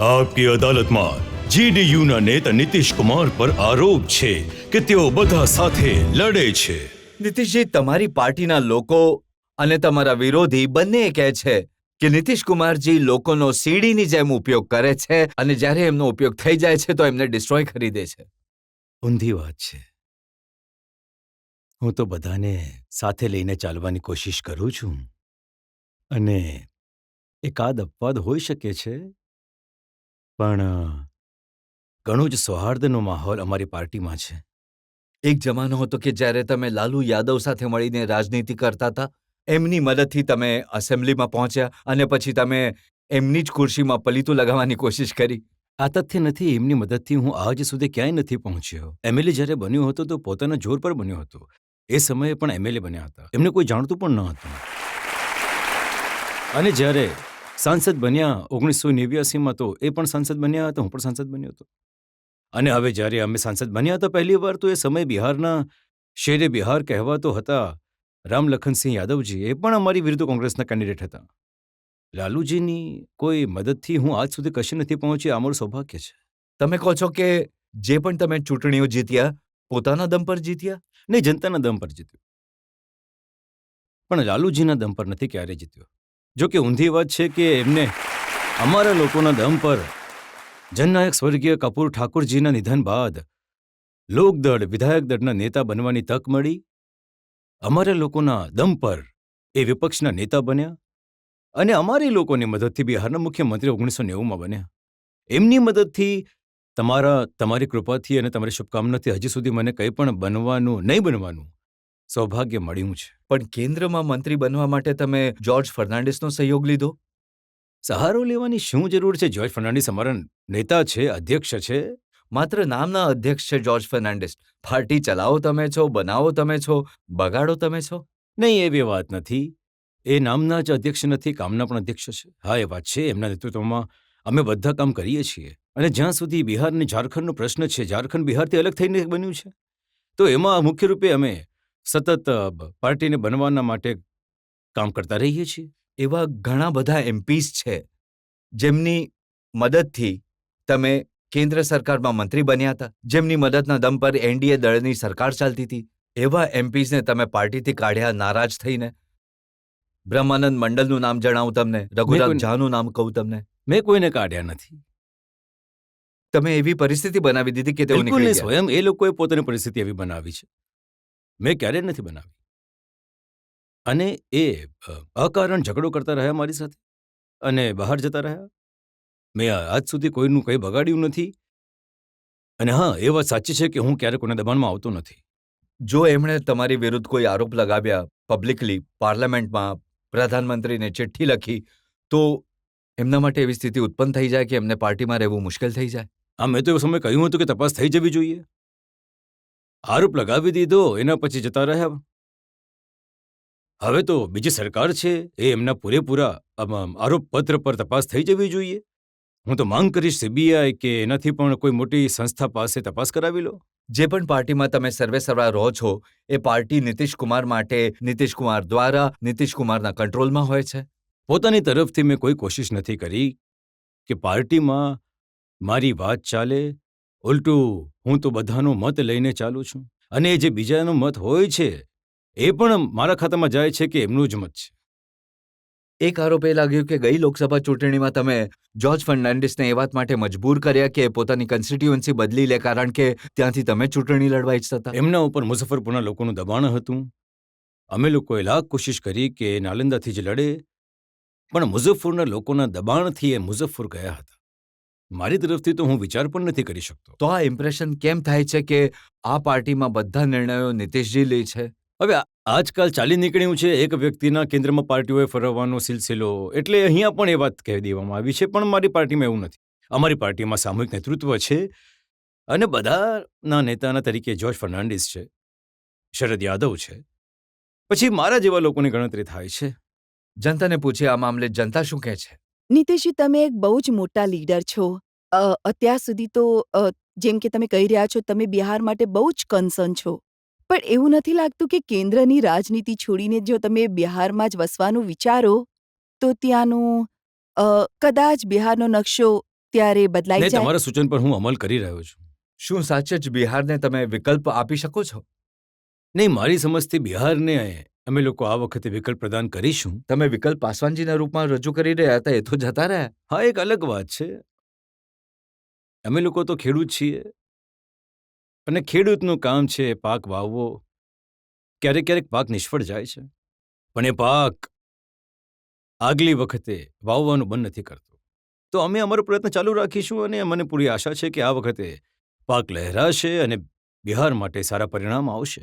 આપકી અદાલતમાં જેડીયુના નેતા નીતિશ કુમાર પર આરોપ છે કે તેઓ બધા સાથે લડે છે. નીતિશજી, તમારી પાર્ટીના લોકો અને તમારા વિરોધી બંને કહે છે કે નીતિશ કુમારજી લોકોનો સીડીની જેમ ઉપયોગ કરે છે અને જ્યારે એમનો ઉપયોગ થઈ જાય છે તો એમને ડિસ્ટ્રોય કરી દે છે. ઊંધી વાત છે. હું તો બધાને સાથે લઈને ચાલવાની કોશિશ કરું છું અને એકાદ અપવાદ હોઈ શકે છે, પણ ઘણું જ સૌહાર્દનો માહોલ અમારી પાર્ટીમાં છે. એક જમાનો હતો કે જ્યારે તમે લાલુ યાદવ સાથે મળીને રાજનીતિ કરતા હતા. એમની મદદથી તમે એસેમ્બલીમાં પહોંચ્યા અને પછી તમે એમની જ ખુરશીમાં પલીતું લગાવવાની કોશિશ કરી. આ તથ્ય નથી. એમની મદદથી હું આજ સુધી ક્યાંય નથી પહોંચ્યો. એમએલએ જ્યારે બન્યો હતો તો પોતાના જોર પર બન્યો હતો. એ સમયે પણ એમએલએ બન્યા હતા. એમને કોઈ જાણતું પણ ન હતું. અને જ્યારે સાંસદ બન્યા 1989માં તો એ પણ સાંસદ બન્યા હતા, હું પણ સાંસદ બન્યો હતો. અને હવે જ્યારે અમે સાંસદ બન્યા હતા પહેલી વાર, તો એ સમયે બિહારના શેરે બિહાર કહેવાતો હતા રામલખનસિંહ યાદવજી, એ પણ અમારી વિરુદ્ધ કોંગ્રેસના કેન્ડિડેટ હતા. લાલુજીની કોઈ મદદથી હું આજ સુધી કશે નથી પહોંચ્યો. આ મારું સૌભાગ્ય છે. તમે કહો છો કે જે પણ તમે ચૂંટણીઓ જીત્યા પોતાના દમ પર જીત્યા? નહીં, જનતાના દમ પર જીત્યો, પણ લાલુજીના દમ પર નથી ક્યારેય જીત્યો. જો કે ઊંધી વાત છે કે એમને અમારા લોકોના દમ પર જનનાયક સ્વર્ગીય કપૂર ઠાકુરજીના નિધન બાદ લોકદળ વિધાયક દળના નેતા બનવાની તક મળી. અમારા લોકોના દમ પર એ વિપક્ષના નેતા બન્યા અને અમારી લોકોની મદદથી બિહારના મુખ્યમંત્રી 1990માં બન્યા. એમની મદદથી, તમારી કૃપાથી અને તમારી શુભકામનાથી હજી સુધી મને કંઈ પણ નહીં બનવાનું સૌભાગ્ય મળ્યું છે. પણ કેન્દ્રમાં મંત્રી બનવા માટે તમે જ્યોર્જ ફર્નાન્ડિસનો સહયોગ લીધો. સહારો લેવાની શું જરૂર છે? જ્યોર્જ ફર્નાન્ડિસ અમારા નેતા છે, અધ્યક્ષ છે. માત્ર નામના અધ્યક્ષ છે જ્યોર્જ ફર્નાન્ડિસ. પાર્ટી ચલાવો તમે છો, બનાવો તમે છો, બગાડો તમે છો. નહીં, એવી વાત નથી. એ નામના જ અધ્યક્ષ નથી, કામના પણ અધ્યક્ષ છે. હા, એ વાત છે. એમના નેતૃત્વમાં અમે બધા કામ કરીએ છીએ. અને જ્યાં સુધી બિહાર અને ઝારખંડનો પ્રશ્ન છે, ઝારખંડ બિહારથી અલગ થઈને બન્યું છે, તો એમાં મુખ્ય રૂપે અમે સતત પાર્ટીને બનવાના માટે કામ કરતા રહીએ છીએ. એવા ઘણા બધા એમપીસ છે જેમની મદદથી તમે કેન્દ્ર સરકારમાં મંત્રી બન્યા હતા, જેમની મદદના દમ પર એનડીએ દળની સરકાર ચાલતી હતી. એવા એમપીસને તમે પાર્ટીથી કાઢ્યા નારાજ થઈને. બ્રહ્માનંદ મંડલનું નામ જણાવું તમને, રઘુરામ ઝાનું નામ કહું તમને. મેં કોઈને કાઢ્યા નથી. તમે એવી પરિસ્થિતિ બનાવી દીધી કે તેઓ બિલકુલ નીકળી નહીં. ગયા. સ્વયં એ લોકોએ પોતાની પરિસ્થિતિ એવી બનાવી છે. મેં ક્યારેય નથી બનાવી. અને એ અકારણ ઝઘડો કરતા રહ્યા મારી સાથે અને બહાર જતા રહ્યા. મેં આજ સુધી કોઈનું કંઈ બગાડ્યું નથી. અને હા, એ વાત સાચી છે કે હું ક્યારેય કોઈના દબાણમાં આવતો નથી. જો એમણે તમારી વિરુદ્ધ કોઈ આરોપ લગાવ્યા પબ્લિકલી, પાર્લામેન્ટમાં, પ્રધાનમંત્રીને ચિઠ્ઠી લખી, તો એમના માટે એવી સ્થિતિ ઉત્પન્ન થઈ જાય કે એમને પાર્ટીમાં રહેવું મુશ્કેલ થઈ જાય. હા, મેં તો એ સમયે કહ્યું હતું કે તપાસ થઈ જવી જોઈએ. આરોપ લગાવી દીધો, એના પછી જતા રહ્યા. હવે તો બીજી સરકાર છે, એ એમના પૂરેપૂરા આરોપપત્ર પર તપાસ થઈ જવી જોઈએ. હું તો માંગ કરીશ સીબીઆઈ કે એનાથી પણ કોઈ મોટી સંસ્થા પાસે તપાસ કરાવી લો. જે પણ પાર્ટીમાં તમે સર્વેસર્વા રહો છો, એ પાર્ટી નીતિશ કુમાર માટે, નીતિશ કુમાર દ્વારા, નીતિશ કુમારના કંટ્રોલમાં હોય છે. પોતાની તરફથી મેં કોઈ કોશિશ નથી કરી કે પાર્ટીમાં મારી વાત ચાલે. ઉલટું હું તો બધાનો મત લઈને ચાલું છું. અને જે બીજાનો મત હોય છે એ પણ મારા ખાતામાં જાય છે કે એમનું જ મત છે. એક આરોપ એ લાગ્યો કે ગઈ લોકસભા ચૂંટણીમાં તમે જ્યોર્જ ફર્નાન્ડિસને એ વાત માટે મજબૂર કર્યા કે પોતાની કોન્સ્ટિટ્યુઅન્સી બદલી લે, કારણ કે ત્યાંથી તમે ચૂંટણી લડવા ઈચ્છતા હતા. એમના ઉપર મુઝફ્ફરપુરના લોકોનું દબાણ હતું. અમે લોકોએ લાખ કોશિશ કરી કે નાલંદાથી જ લડે, પણ મુઝફ્ફરના લોકોના દબાણથી એ મુઝફ્ફર ગયા હતા. મારી તરફથી તો હું વિચાર પણ નથી કરી શકતો. તો આ ઇમ્પ્રેશન કેમ થાય છે કે આ પાર્ટીમાં બધા નિર્ણયો નીતિશજી લે છે? હવે આજકાલ ચાલી નીકળ્યું છે એક વ્યક્તિના કેન્દ્રમાં પાર્ટીઓએ ફરવવાનો સિલસિલો, એટલે અહીંયા પણ એ વાત કહી દેવામાં આવી છે. પણ મારી પાર્ટીમાં એવું નથી. અમારી પાર્ટીમાં સામૂહિક નેતૃત્વ છે અને બધાના નેતાના તરીકે જ્યોર્જ ફર્નાન્ડિસ છે, શરદ યાદવ છે, પછી મારા જેવા લોકોની ગણતરી થાય છે. જનતાને પૂછે આ મામલે જનતા શું કહે છે? નીતિશજી, તમે એક બહુ જ મોટા લીડર છો. અત્યાર સુધી તો જેમ કે તમે કહી રહ્યા છો, તમે બિહાર માટે બહુ જ કન્સર્ન છો. પણ એવું નથી લાગતું કે કેન્દ્રની રાજનીતિ છોડીને જો તમે બિહારમાં જ વસવાનું વિચારો તો ત્યાંનું કદાચ બિહારનો નકશો ત્યારે બદલાઈ નહીં, જાય. તમારા સૂચન પર હું અમલ કરી રહ્યો છું. શું સાચે જ બિહારને તમે વિકલ્પ આપી શકો છો? નહીં, મારી સમજથી બિહારને અમે લોકો આ વખતે વિકલ્પ પ્રદાન કરીશું. તમે વિકલ્પ પાસવાનજીના રૂપમાં રજૂ કરી રહ્યા હતા, એ તો જતા રહ્યા. હા, એક અલગ વાત છે. અમે લોકો તો ખેડૂત છીએ અને ખેડૂતનું કામ છે પાક વાવવો. ક્યારેક ક્યારેક પાક નિષ્ફળ જાય છે, પણ એ પાક આગલી વખતે વાવવાનું બંધ નથી કરતો. તો અમે અમારો પ્રયત્ન ચાલુ રાખીશું અને મને પૂરી આશા છે કે આ વખતે પાક લહેરાશે અને બિહાર માટે સારા પરિણામ આવશે.